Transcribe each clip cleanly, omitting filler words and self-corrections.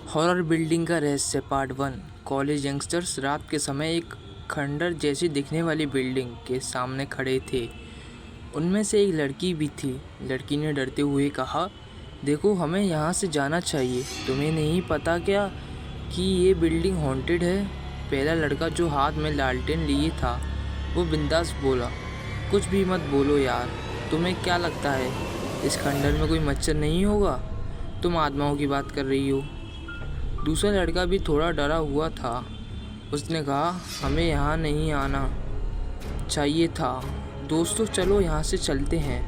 Horror building का रहस्य part 1। College youngsters रात के समय एक खंडर जैसी दिखने वाली बिल्डिंग के सामने खड़े थे। उनमें से एक लड़की भी थी। लड़की ने डरते हुए कहा, देखो, हमें यहाँ से जाना चाहिए। तुम्हें नहीं पता क्या कि ये बिल्डिंग हॉन्टेड है? पहला लड़का जो हाथ में लालटेन लिए था वो बिंदास बोला, कुछ भी मत बोलो यार, तुम्हें क्या लगता है इस खंडर में कोई मच्छर नहीं होगा? तुम आत्माओं की बात कर रही हो। दूसरा लड़का भी थोड़ा डरा हुआ था। उसने कहा, हमें यहाँ नहीं आना चाहिए था। दोस्तों, चलो यहाँ से चलते हैं।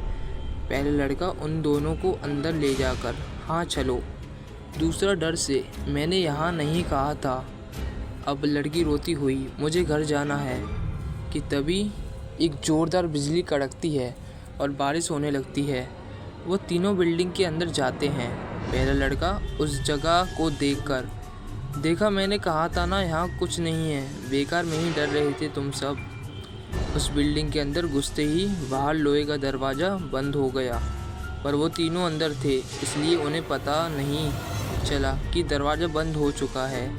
पहला लड़का उन दोनों को अंदर ले जाकर, हाँ चलो। दूसरा डर से, मैंने यहाँ नहीं कहा था। अब लड़की रोती हुई, मुझे घर जाना है। कि तभी एक ज़ोरदार बिजली कड़कती है और बारिश होने लगती है। वो तीनों बिल्डिंग के अंदर जाते हैं। पहला लड़का उस जगह को देखा, मैंने कहा था ना, यहाँ कुछ नहीं है, बेकार में ही डर रहे थे तुम सब। उस बिल्डिंग के अंदर घुसते ही बाहर लोहे का दरवाज़ा बंद हो गया, पर वो तीनों अंदर थे, इसलिए उन्हें पता नहीं चला कि दरवाज़ा बंद हो चुका है।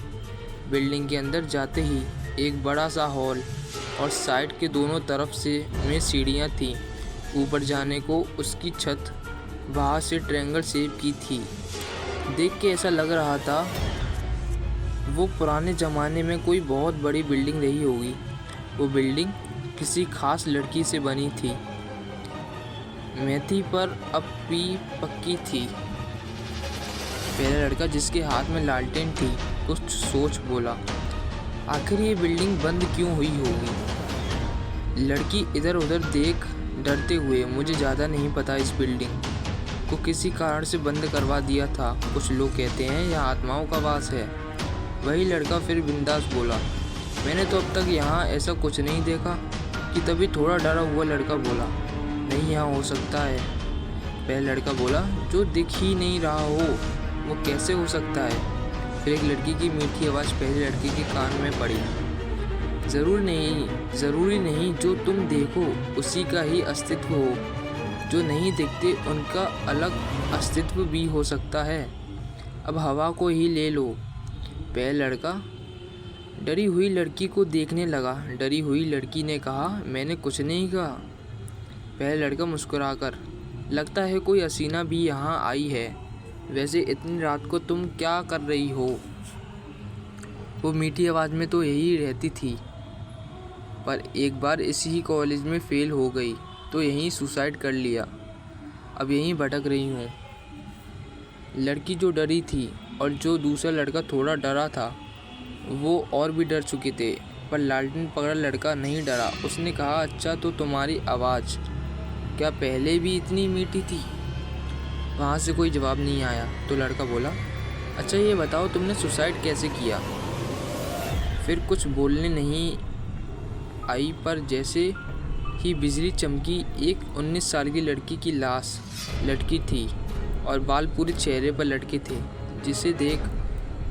बिल्डिंग के अंदर जाते ही एक बड़ा सा हॉल और साइड के दोनों तरफ से में सीढ़ियाँ थीं। ऊपर जाने को उसकी छत बाहर से ट्रायंगल शेप की थी। देख के ऐसा लग रहा था वो पुराने ज़माने में कोई बहुत बड़ी बिल्डिंग रही होगी। वो बिल्डिंग किसी खास लड़की से बनी थी, मैथी पर अब भी पक्की थी। पहला लड़का जिसके हाथ में लालटेन थी कुछ सोच बोला, आखिर ये बिल्डिंग बंद क्यों हुई होगी? लड़की इधर उधर देख डरते हुए, मुझे ज़्यादा नहीं पता, इस बिल्डिंग को किसी कारण से बंद करवा दिया था। कुछ लोग कहते हैं यहाँ आत्माओं का वास है। वही लड़का फिर बिंदास बोला, मैंने तो अब तक यहाँ ऐसा कुछ नहीं देखा। कि तभी थोड़ा डरा हुआ लड़का बोला, नहीं, यहाँ हो सकता है। पहला लड़का बोला, जो दिख ही नहीं रहा हो वो कैसे हो सकता है? फिर एक लड़की की मीठी आवाज़ पहले लड़के के कान में पड़ी, ज़रूरी नहीं जो तुम देखो उसी का ही अस्तित्व हो। जो नहीं दिखते उनका अलग अस्तित्व भी हो सकता है। अब हवा को ही ले लो। पहला लड़का डरी हुई लड़की को देखने लगा। डरी हुई लड़की ने कहा, मैंने कुछ नहीं कहा। पहला लड़का मुस्कुराकर, लगता है कोई हसीना भी यहाँ आई है। वैसे इतनी रात को तुम क्या कर रही हो? वो मीठी आवाज़ में तो यही रहती थी, पर एक बार इसी कॉलेज में फ़ेल हो गई तो यहीं सुसाइड कर लिया। अब यहीं भटक रही हूँ। लड़की जो डरी थी और जो दूसरा लड़का थोड़ा डरा था वो और भी डर चुके थे, पर लालटेन पकड़ा लड़का नहीं डरा। उसने कहा, अच्छा, तो तुम्हारी आवाज़ क्या पहले भी इतनी मीठी थी? वहाँ से कोई जवाब नहीं आया। तो लड़का बोला, अच्छा ये बताओ, तुमने सुसाइड कैसे किया? फिर कुछ बोलने नहीं आई, पर जैसे ही बिजली चमकी, एक 19 साल की लड़की की लाश लटकी थी और बाल पूरे चेहरे पर लटके थे, जिसे देख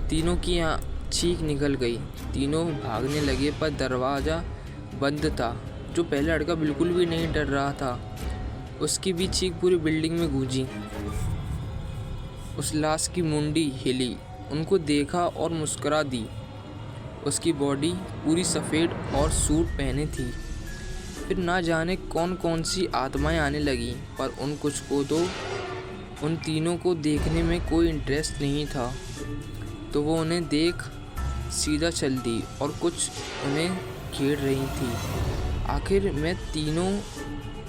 तीनों की चीख निकल गई। तीनों भागने लगे, पर दरवाज़ा बंद था। जो पहला लड़का बिल्कुल भी नहीं डर रहा था, उसकी भी चीख पूरी बिल्डिंग में गूंजी। उस लाश की मुंडी हिली, उनको देखा और मुस्कुरा दी। उसकी बॉडी पूरी सफ़ेद और सूट पहने थी। फिर ना जाने कौन कौन सी आत्माएं आने लगीं, पर उन कुछ को तो उन तीनों को देखने में कोई इंटरेस्ट नहीं था, तो वो उन्हें देख सीधा चल दी और कुछ उन्हें घेर रही थी। आखिर में तीनों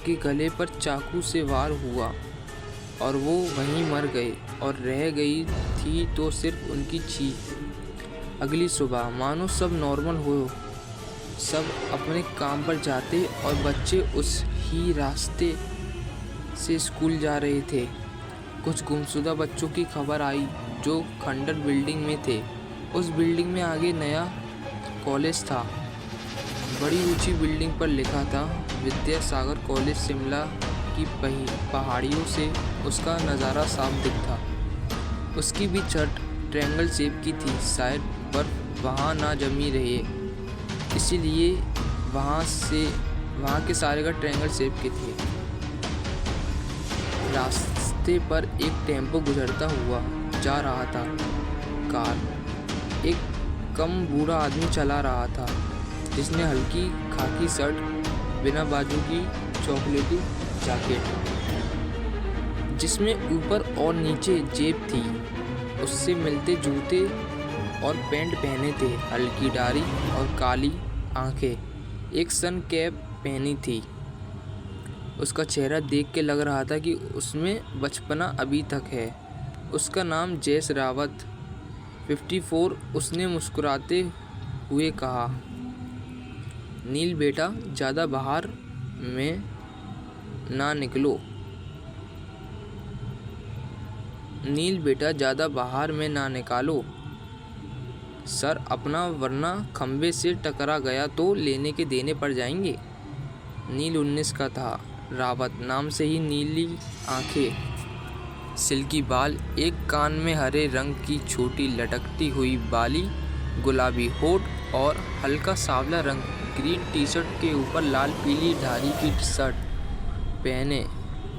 के गले पर चाकू से वार हुआ और वो वहीं मर गए, और रह गई थी तो सिर्फ उनकी चीख। अगली सुबह मानो सब नॉर्मल हो, सब अपने काम पर जाते और बच्चे उस ही रास्ते से स्कूल जा रहे थे। कुछ गुमशुदा बच्चों की खबर आई जो खंडर बिल्डिंग में थे। उस बिल्डिंग में आगे नया कॉलेज था। बड़ी ऊंची बिल्डिंग पर लिखा था विद्यासागर कॉलेज। शिमला की पहाड़ियों से उसका नज़ारा साफ दिखता। उसकी भी छत ट्रायंगल शेप की थी। शायद बर्फ़ वहाँ ना जमी रहे, इसीलिए वहाँ के सारे का ट्रायंगल शेप के थे। रास्ते पर एक टेम्पो गुजरता हुआ जा रहा था। कार एक कम बूढ़ा आदमी चला रहा था, जिसने हल्की खाकी शर्ट, बिना बाजू की चॉकलेटी जैकेट, जिसमें ऊपर और नीचे जेब थी, उससे मिलते जूते और पैंट पहने थे, हल्की दाढ़ी और काली आंखें, एक सन कैप पहनी थी। उसका चेहरा देख के लग रहा था कि उसमें बचपना अभी तक है। उसका नाम जैस रावत, 54। उसने मुस्कुराते हुए कहा, नील बेटा, ज़्यादा बाहर में ना निकलो। नील बेटा, ज़्यादा बाहर में ना निकालो सर अपना, वरना खंबे से टकरा गया तो लेने के देने पड़ जाएंगे। नील 19 का था। रावत नाम से ही नीली आंखें, सिल्की बाल, एक कान में हरे रंग की छोटी लटकती हुई बाली, गुलाबी होठ और हल्का सांवला रंग, ग्रीन टी शर्ट के ऊपर लाल पीली धारी की शर्ट पहने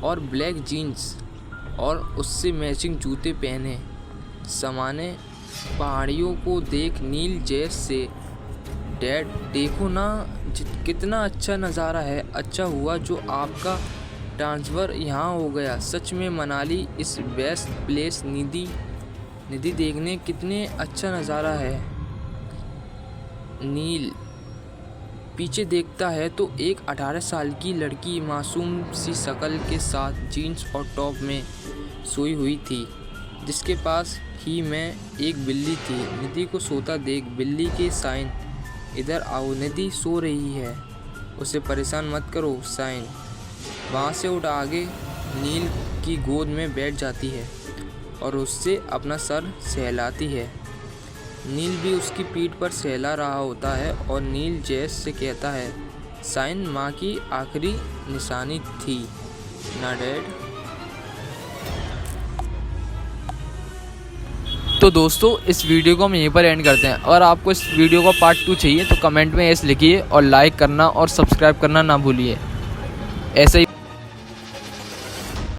और ब्लैक जीन्स और उससे मैचिंग जूते पहने। सामने पहाड़ियों को देख नील जैस से, डैड देखो ना कितना अच्छा नज़ारा है, अच्छा हुआ जो आपका ट्रांसफ़र यहाँ हो गया। सच में मनाली इस बेस्ट प्लेस। निधि देखने कितने अच्छा नज़ारा है। नील पीछे देखता है तो एक 18 साल की लड़की मासूम सी शक्ल के साथ जीन्स और टॉप में सोई हुई थी, जिसके पास ही में एक बिल्ली थी। निधि को सोता देख बिल्ली के साइन, इधर आओ, निधि सो रही है, उसे परेशान मत करो। साइन वहाँ से उठ आगे नील की गोद में बैठ जाती है और उससे अपना सर सहलाती है। नील भी उसकी पीठ पर सहला रहा होता है और नील जैस से कहता है, साइन माँ की आखिरी निशानी थी ना डैड। तो दोस्तों, इस वीडियो को हम यहीं पर एंड करते हैं। और आपको इस वीडियो का पार्ट 2 चाहिए तो कमेंट में यस लिखिए और लाइक करना और सब्सक्राइब करना ना भूलिए। ऐसे ही